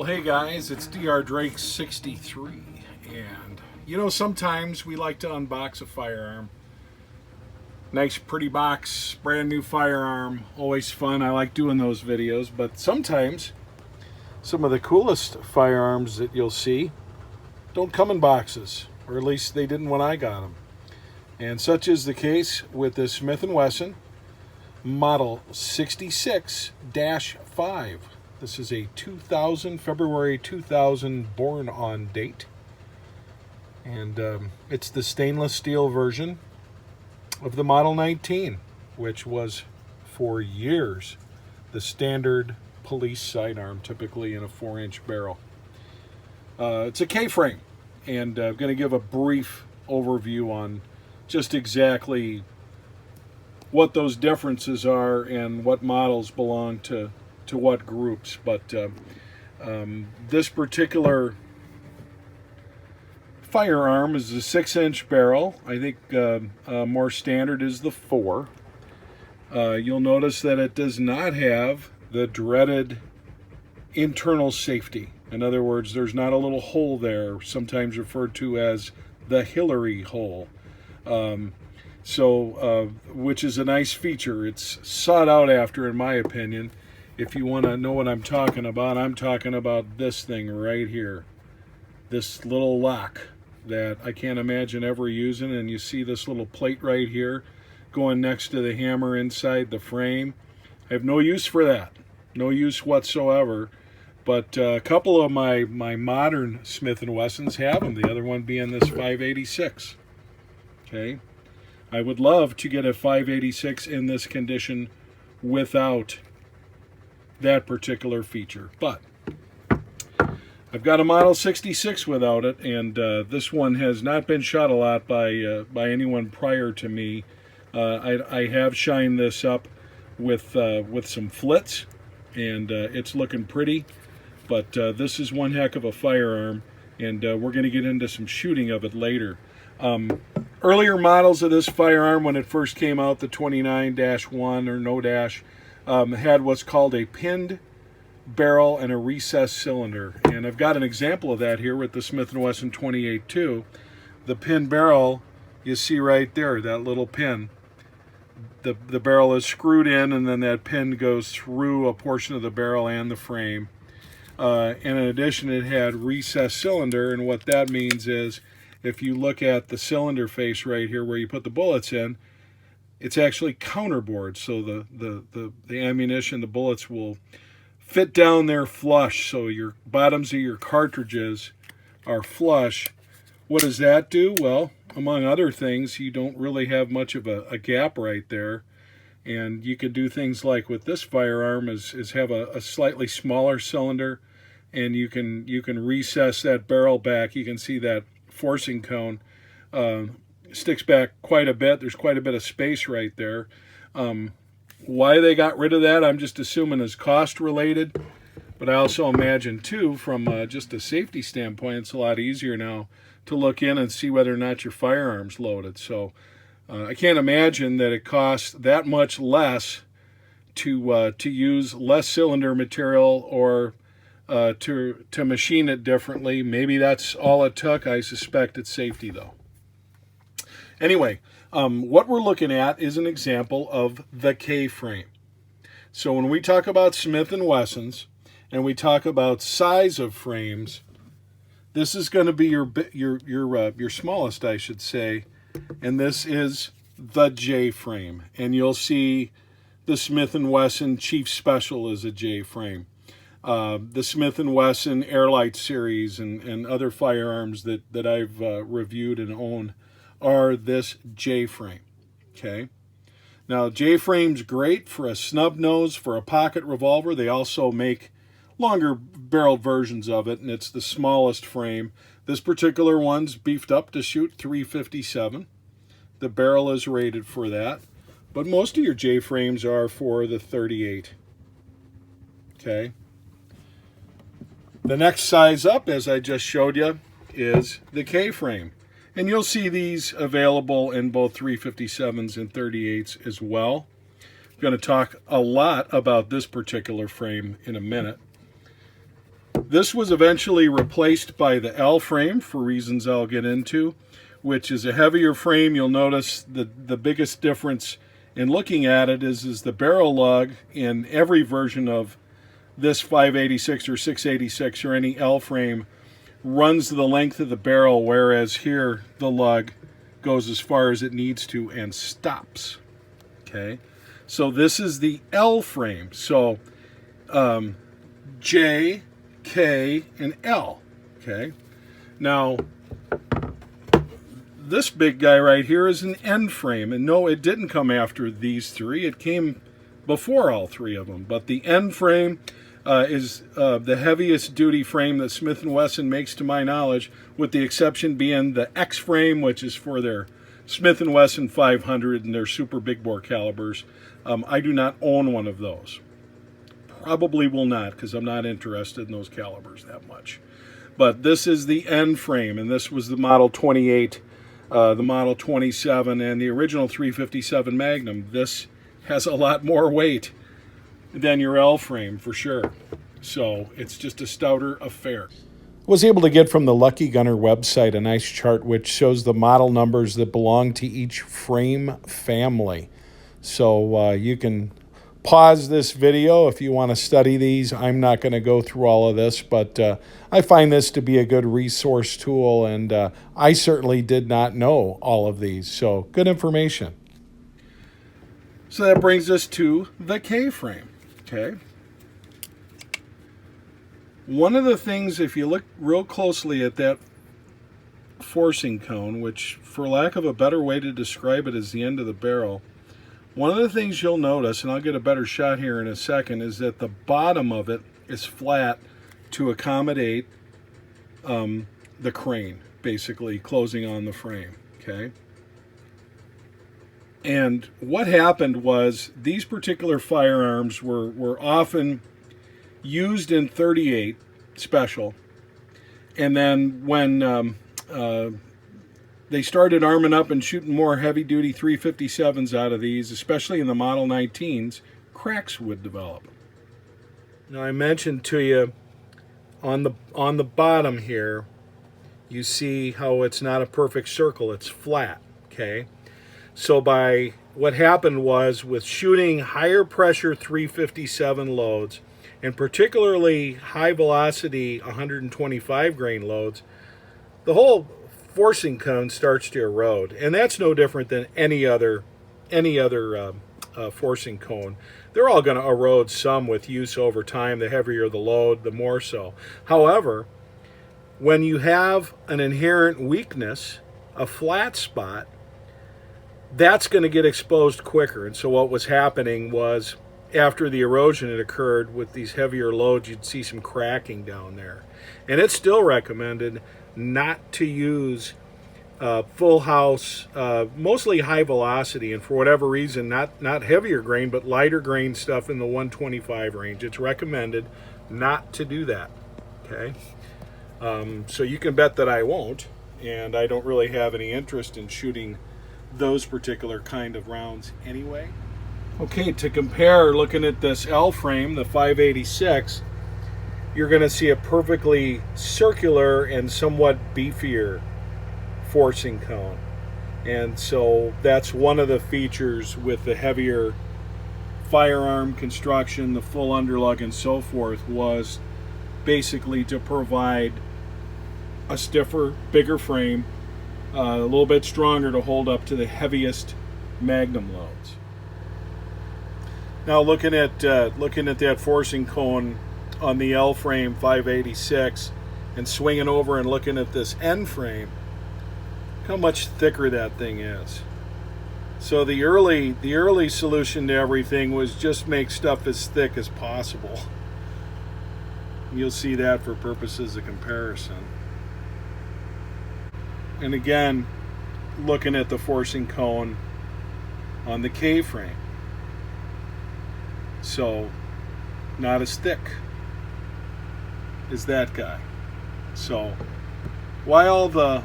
Hey guys, it's Dr. Drake 63, and you know, sometimes we like to unbox a firearm. Nice pretty box, brand new firearm, always fun. I like doing those videos, but sometimes some of the coolest firearms that you'll see don't come in boxes, or at least they didn't when I got them. And such is the case with this Smith & Wesson Model 66-5. This is a February 2000 born on date. And it's the stainless steel version of the Model 19, which was for years the standard police sidearm, typically in a 4-inch barrel. It's a K-frame, and I'm going to give a brief overview on just exactly what those differences are and what models belong to what groups. But this particular firearm is a 6-inch barrel. I think more standard is the 4. You'll notice that it does not have the dreaded internal safety. In other words, there's not a little hole there, sometimes referred to as the Hillary hole. Which is a nice feature. It's sought out after, in my opinion. If you want to know what I'm talking about this thing right here. This little lock that I can't imagine ever using, and you see this little plate right here going next to the hammer inside the frame. I have no use for that. No use whatsoever. But a couple of my modern Smith & Wessons have them. The other one being this 586. Okay. I would love to get a 586 in this condition without that particular feature, but I've got a Model 66 without it, and this one has not been shot a lot by anyone prior to me. I have shined this up with some flits, and it's looking pretty, but this is one heck of a firearm, and we're going to get into some shooting of it later. Earlier models of this firearm, when it first came out, the 29-1 or no dash, had what's called a pinned barrel and a recessed cylinder. And I've got an example of that here with the Smith & Wesson 28-2. The pinned barrel, you see right there, that little pin. The barrel is screwed in, and then that pin goes through a portion of the barrel and the frame. And in addition, it had recessed cylinder, and what that means is, if you look at the cylinder face right here where you put the bullets in, it's actually counterbored, so the ammunition, the bullets will fit down there flush, so your bottoms of your cartridges are flush. What does that do? Well, among other things, you don't really have much of a gap right there, and you could do things like with this firearm is have a slightly smaller cylinder, and you can recess that barrel back. You can see that forcing cone sticks back quite a bit. There's quite a bit of space right there. Why they got rid of that, I'm just assuming is cost related, but I also imagine too, from just a safety standpoint, it's a lot easier now to look in and see whether or not your firearm's loaded. So I can't imagine that it costs that much less to use less cylinder material or to machine it differently. Maybe that's all it took. I suspect it's safety though. Anyway, what we're looking at is an example of the K-frame. So when we talk about Smith & Wessons and we talk about size of frames, this is going to be your smallest, I should say, and this is the J-frame. And you'll see the Smith & Wesson Chief Special is a J-frame. The Smith & Wesson Airlight series and other firearms that I've reviewed and own are this J-frame. Okay. Now, J-frame's great for a snub nose, for a pocket revolver. They also make longer barreled versions of it, and it's the smallest frame. This particular one's beefed up to shoot .357. The barrel is rated for that, but most of your J-frames are for the .38. Okay. The next size up, as I just showed you, is the K-frame. And you'll see these available in both .357s and .38s as well. I'm going to talk a lot about this particular frame in a minute. This was eventually replaced by the L frame for reasons I'll get into, which is a heavier frame. You'll notice the biggest difference in looking at it is the barrel lug in every version of this 586 or 686 or any L frame runs the length of the barrel, whereas here the lug goes as far as it needs to and stops. Okay, so this is the L frame. So J, K, and L. Okay, now this big guy right here is an N frame, and no, it didn't come after these three. It came before all three of them. But the N frame is the heaviest duty frame that Smith & Wesson makes, to my knowledge, with the exception being the X frame, which is for their Smith & Wesson 500 and their super big bore calibers. I do not own one of those. Probably will not, because I'm not interested in those calibers that much. But this is the N frame, and this was the Model 28, the Model 27, and the original 357 Magnum. This has a lot more weight than your L frame for sure. So it's just a stouter affair. Was able to get from the Lucky Gunner website a nice chart which shows the model numbers that belong to each frame family. So you can pause this video if you want to study these. I'm not going to go through all of this, but I find this to be a good resource tool, and I certainly did not know all of these. So good information. So that brings us to the K frame. Okay. One of the things, if you look real closely at that forcing cone, which for lack of a better way to describe it is the end of the barrel, one of the things you'll notice, and I'll get a better shot here in a second, is that the bottom of it is flat to accommodate the crane, basically closing on the frame. Okay. And what happened was these particular firearms were often used in 38 special, and then when they started arming up and shooting more heavy-duty 357s out of these, especially in the Model 19s, cracks would develop. Now I mentioned to you on the bottom here, you see how it's not a perfect circle, it's flat. Okay, so by what happened was with shooting higher pressure 357 loads, and particularly high velocity 125 grain loads, the whole forcing cone starts to erode, and that's no different than any other forcing cone. They're all going to erode some with use over time. The heavier the load, the more so. However, when you have an inherent weakness, a flat spot, that's going to get exposed quicker. And so what was happening was, after the erosion had occurred with these heavier loads, you'd see some cracking down there. And it's still recommended not to use full house, mostly high velocity, and for whatever reason, not heavier grain, but lighter grain stuff in the 125 range. It's recommended not to do that. Okay, so you can bet that I won't, and I don't really have any interest in shooting those particular kind of rounds anyway. Okay, to compare, looking at this L frame, the 586, you're going to see a perfectly circular and somewhat beefier forcing cone. And so that's one of the features with the heavier firearm construction, the full underlug and so forth, was basically to provide a stiffer, bigger frame, a little bit stronger to hold up to the heaviest Magnum loads. Now looking at that forcing cone on the L frame 586 and swinging over and looking at this N frame, how much thicker that thing is. So the early solution to everything was just make stuff as thick as possible. You'll see that for purposes of comparison. And again, looking at the forcing cone on the K frame. So not as thick as that guy. So why all the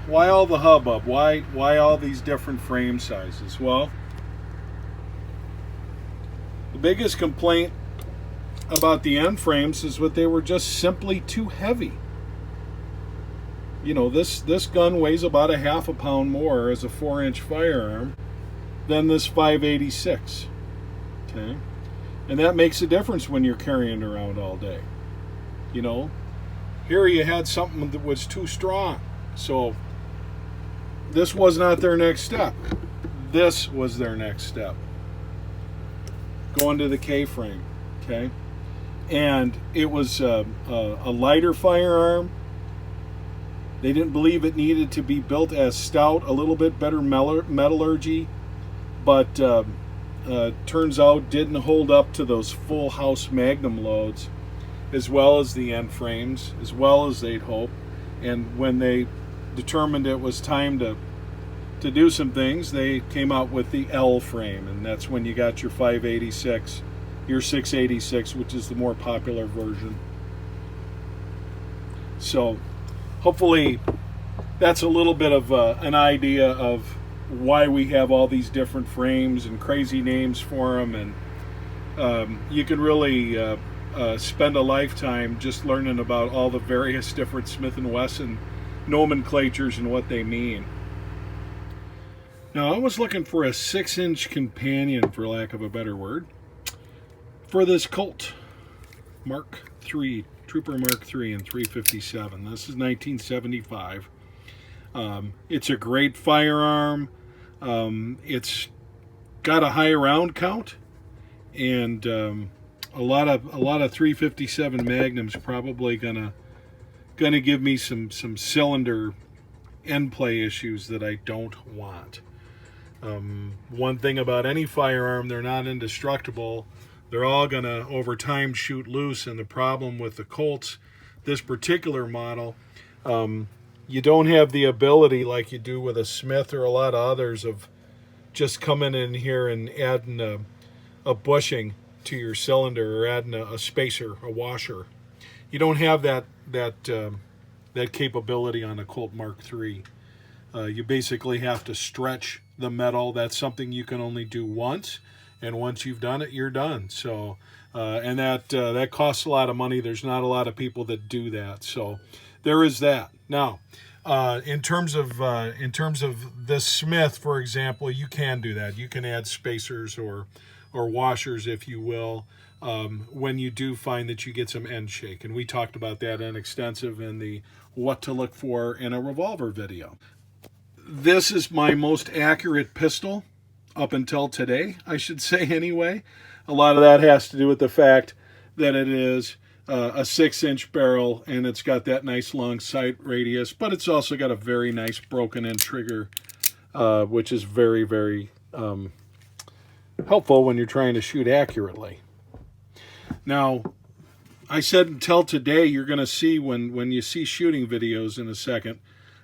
hubbub? Why all these different frame sizes? Well, the biggest complaint about the end frames is that they were just simply too heavy. You know, this gun weighs about a half a pound more as a 4-inch firearm than this 5.86. Okay, and that makes a difference when you're carrying it around all day. You know, here you had something that was too strong, so this was not their next step. This was their next step. Going to the K-frame, okay, and it was a lighter firearm. They didn't believe it needed to be built as stout, a little bit better metallurgy, but turns out didn't hold up to those full house Magnum loads, as well as the end frames, as well as they'd hoped. And when they determined it was time to do some things, they came out with the L frame, and that's when you got your 5.86, your 6.86, which is the more popular version. So hopefully that's a little bit of an idea of why we have all these different frames and crazy names for them, and you can really spend a lifetime just learning about all the various different Smith & Wesson nomenclatures and what they mean. Now, I was looking for a 6-inch companion, for lack of a better word, for this Colt Mark III, Trooper Mark III in 357. This is 1975. It's a great firearm. It's got a high round count, and a lot of 357 Magnums probably gonna give me some cylinder end play issues that I don't want. One thing about any firearm, they're not indestructible. They're all gonna over time shoot loose, and the problem with the Colts, this particular model, you don't have the ability like you do with a Smith or a lot of others of just coming in here and adding a bushing to your cylinder or adding a spacer, a washer. You don't have that capability on a Colt Mark III. You basically have to stretch the metal. That's something you can only do once, and once you've done it, you're done. So, and that costs a lot of money. There's not a lot of people that do that. So, there is that. Now, in terms of the Smith, for example, you can do that. You can add spacers or washers, if you will, when you do find that you get some end shake. And we talked about that in extensive in the what to look for in a revolver video. This is my most accurate pistol up until today, I should say anyway. A lot of that has to do with the fact that it is a 6-inch barrel, and it's got that nice long sight radius, but it's also got a very nice broken end trigger, which is very, very helpful when you're trying to shoot accurately. Now, I said until today, you're going to see when you see shooting videos in a second,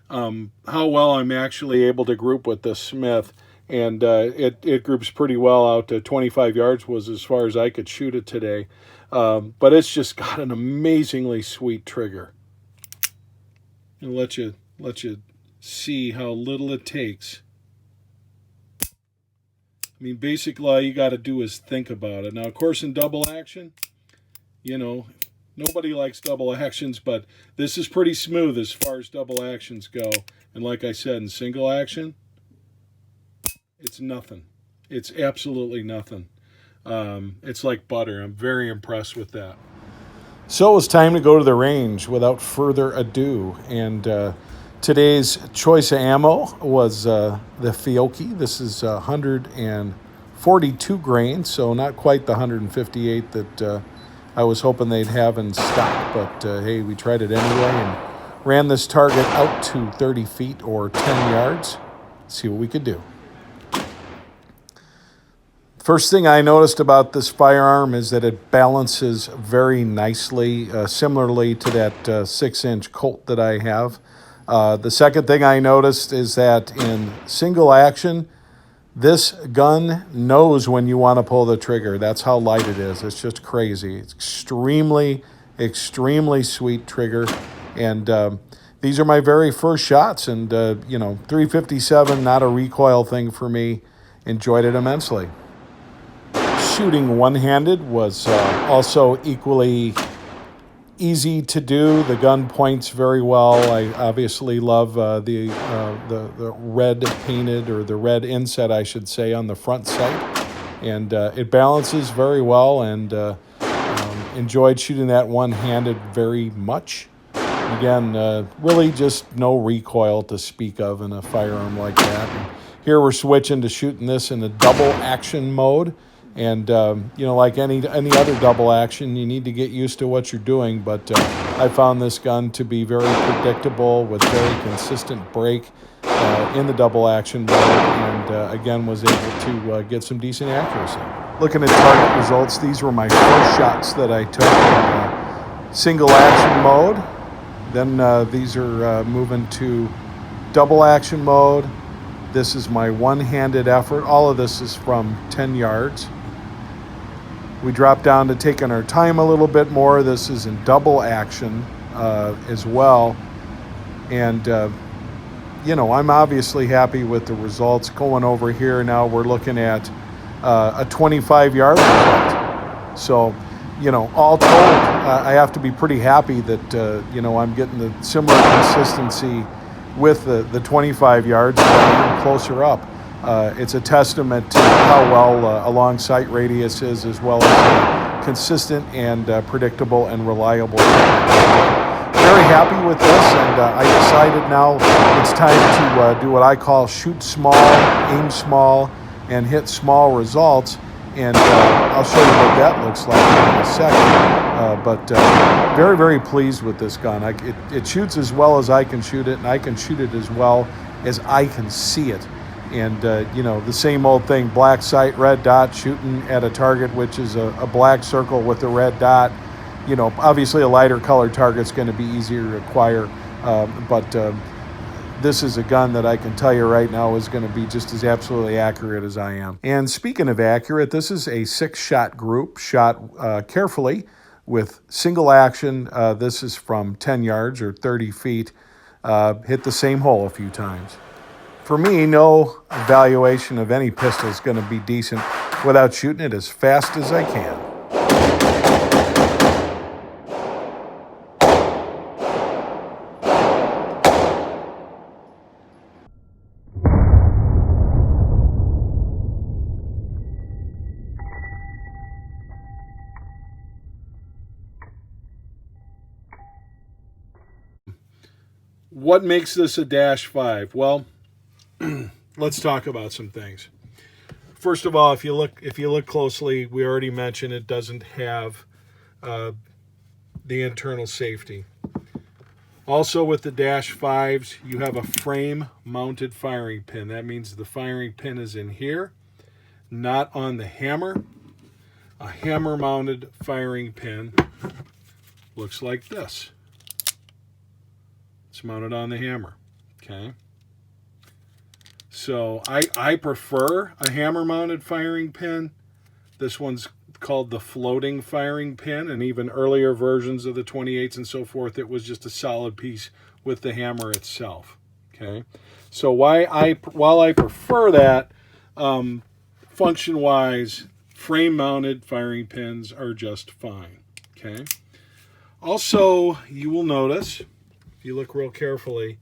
how well I'm actually able to group with the Smith, and it groups pretty well out to 25 yards was as far as I could shoot it today. But it's just got an amazingly sweet trigger. And let you see how little it takes. I mean, basically all you got to do is think about it. Now, of course, in double action, you know, nobody likes double actions, but this is pretty smooth as far as double actions go. And like I said, in single action, it's nothing. It's absolutely nothing. It's like butter. I'm very impressed with that. So it was time to go to the range without further ado. And today's choice of ammo was the Fiocchi. This is 142 grain, so not quite the 158 that I was hoping they'd have in stock. But hey, we tried it anyway and ran this target out to 30 feet or 10 yards. See what we could do. First thing I noticed about this firearm is that it balances very nicely, similarly to that 6-inch Colt that I have. The second thing I noticed is that in single action, this gun knows when you want to pull the trigger. That's how light it is. It's just crazy. It's extremely, extremely sweet trigger. And these are my very first shots. And, 357, not a recoil thing for me. Enjoyed it immensely. shooting one-handed was also equally easy to do. The gun points very well. I obviously love the red painted, or the red inset, I should say, on the front sight, and it balances very well, and enjoyed shooting that one-handed very much. Again, really just no recoil to speak of in a firearm like that. And here we're switching to shooting this in a double action mode. And, you know, like any other double action, you need to get used to what you're doing. But I found this gun to be very predictable with very consistent break in the double action mode. And, again, was able to get some decent accuracy. Looking at target results, these were my first shots that I took in single action mode. Then these are moving to double action mode. This is my one-handed effort. All of this is from 10 yards. We drop down to taking our time a little bit more. This is in double action as well. And, you know, I'm obviously happy with the results. Going over here now, we're looking at a 25-yard result. So, you know, all told, I have to be pretty happy that, you know, I'm getting the similar consistency with the 25 yards, but even closer up. It's a testament to how well a long sight radius is, as well as consistent and predictable and reliable. Very happy with this, and I decided now it's time to do what I call shoot small, aim small, and hit small results. And I'll show you what that looks like in a second. But very, very pleased with this gun. It shoots as well as I can shoot it, and I can shoot it as well as I can see it. And, you know, the same old thing, black sight, red dot, shooting at a target which is a black circle with a red dot. You know, obviously a lighter colored target's going to be easier to acquire, but this is a gun that I can tell you right now is going to be just as absolutely accurate as I am. And speaking of accurate, this is a 6-shot group shot carefully with single action. This is from 10 yards or 30 feet. Hit the same hole a few times. For me, no evaluation of any pistol is going to be decent without shooting it as fast as I can. What makes this a Dash 5? Well, let's talk about some things. First of all, if you look closely, we already mentioned it doesn't have the internal safety. Also, with the Dash 5s, you have a frame-mounted firing pin. That means the firing pin is in here, not on the hammer. A hammer-mounted firing pin looks like this. It's mounted on the hammer, okay? So I prefer a hammer-mounted firing pin. This one's called the floating firing pin, and even earlier versions of the 28s and so forth, it was just a solid piece with the hammer itself, okay? So while I prefer that, function-wise, frame-mounted firing pins are just fine, okay? Also, you will notice, if you look real carefully,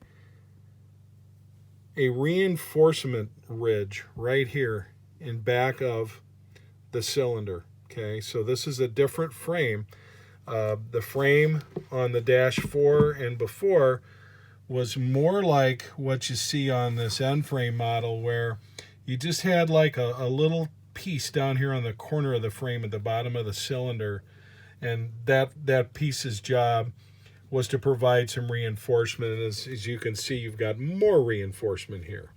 a reinforcement ridge right here in back of the cylinder. Okay, so this is a different frame. The frame on the Dash 4 and before was more like what you see on this N-frame model, where you just had like a little piece down here on the corner of the frame at the bottom of the cylinder, and that piece's job was to provide some reinforcement. And as you can see, you've got more reinforcement here.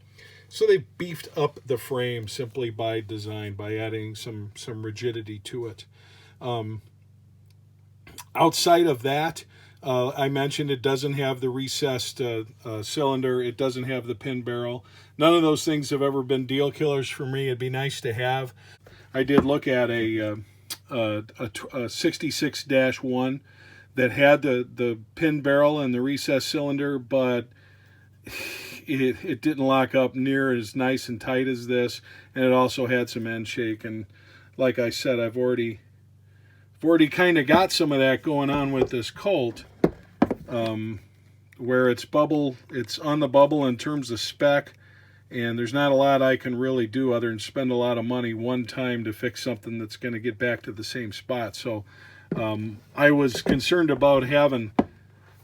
So they beefed up the frame simply by design, by adding some rigidity to it. Outside of that, I mentioned it doesn't have the recessed cylinder. It doesn't have the pin barrel. None of those things have ever been deal killers for me. It'd be nice to have. I did look at a 66-1 that had the pin barrel and the recessed cylinder, but it didn't lock up near as nice and tight as this, and it also had some end shake. And like I said, I've already kind of got some of that going on with this Colt, where it's on the bubble in terms of spec, and there's not a lot I can really do other than spend a lot of money one time to fix something that's going to get back to the same spot. So I was concerned about having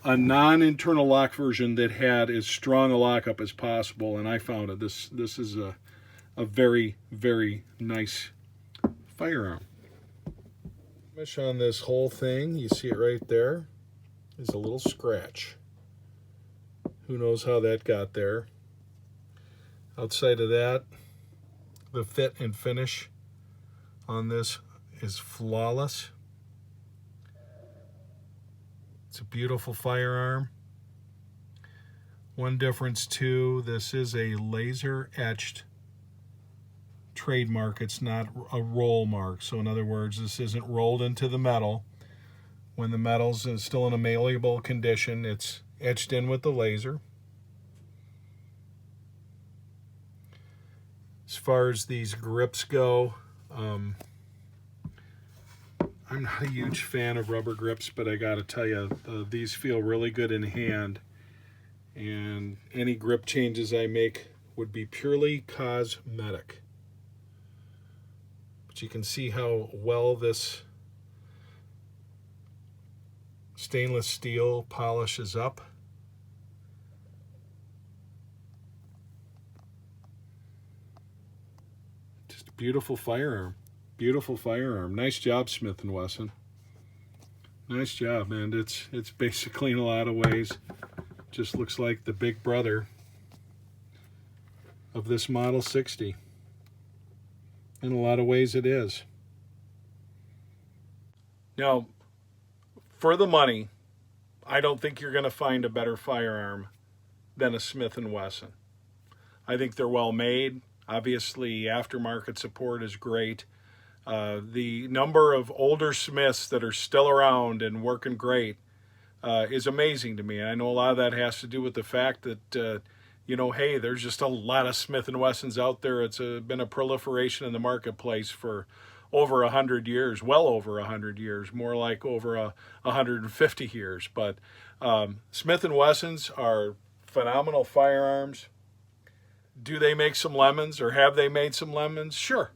a non-internal lock version that had as strong a lockup as possible, and I found it. This is a very, very nice firearm. Finish on this whole thing, you see it right there, is a little scratch. Who knows how that got there. Outside of that, the fit and finish on this is flawless. It's a beautiful firearm. One difference too, this is a laser etched trademark. It's not a roll mark. So in other words, this isn't rolled into the metal. When the metal's still in a malleable condition, it's etched in with the laser. As far as these grips go, I'm not a huge fan of rubber grips, but I gotta tell you, these feel really good in hand, and any grip changes I make would be purely cosmetic. But you can see how well this stainless steel polishes up. Just a beautiful firearm. Beautiful firearm. Nice job, Smith & Wesson. Nice job, man. It's basically, in a lot of ways, just looks like the big brother of this Model 60. In a lot of ways it is. Now, for the money, I don't think you're going to find a better firearm than a Smith & Wesson. I think they're well made. Obviously, aftermarket support is great. The number of older Smiths that are still around and working great is amazing to me. And I know a lot of that has to do with the fact that, hey, there's just a lot of Smith & Wessons out there. It's been a proliferation in the marketplace for over 100 years, well over 100 years, more like over 150 years. But Smith & Wessons are phenomenal firearms. Do they make some lemons, or have they made some lemons? Sure.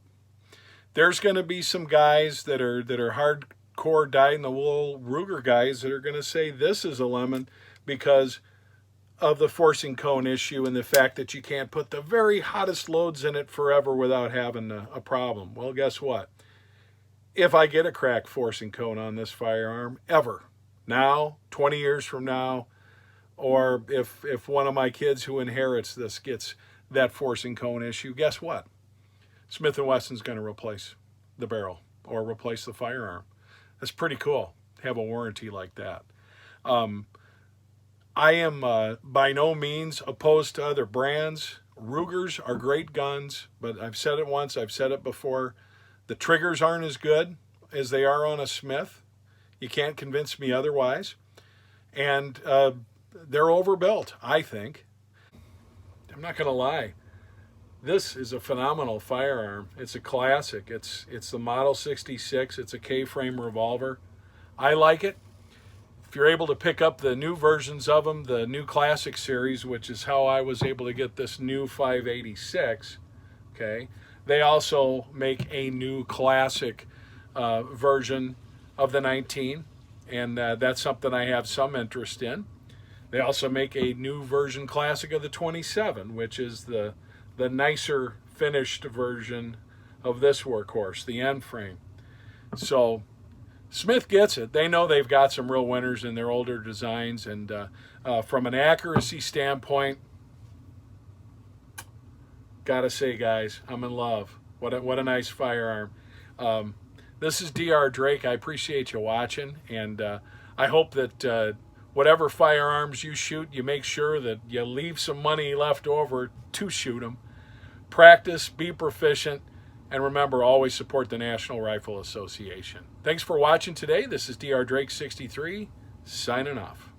There's going to be some guys that are hardcore dyed-in-the-wool Ruger guys that are going to say this is a lemon because of the forcing cone issue and the fact that you can't put the very hottest loads in it forever without having a problem. Well, guess what? If I get a cracked forcing cone on this firearm, ever, now, 20 years from now, or if one of my kids who inherits this gets that forcing cone issue, guess what? Smith & Wesson's going to replace the barrel or replace the firearm. That's pretty cool to have a warranty like that. I am by no means opposed to other brands. Rugers are great guns, but I've said it once, I've said it before. The triggers aren't as good as they are on a Smith. You can't convince me otherwise. And they're overbuilt, I think. I'm not going to lie. This is a phenomenal firearm. It's a classic. It's the Model 66. It's a K-frame revolver. I like it. If you're able to pick up the new versions of them, the new Classic series, which is how I was able to get this new 586, okay, they also make a new Classic version of the 19, and that's something I have some interest in. They also make a new version Classic of the 27, which is the nicer finished version of this workhorse, the end frame. So Smith gets it. They know they've got some real winners in their older designs, and from an accuracy standpoint, gotta say, guys, I'm in love. What a nice firearm. This is Dr. Drake. I appreciate you watching, and I hope that whatever firearms you shoot, you make sure that you leave some money left over to shoot them. Practice, be proficient, and remember, always support the National Rifle Association. Thanks for watching today. This is Dr. Drake 63, signing off.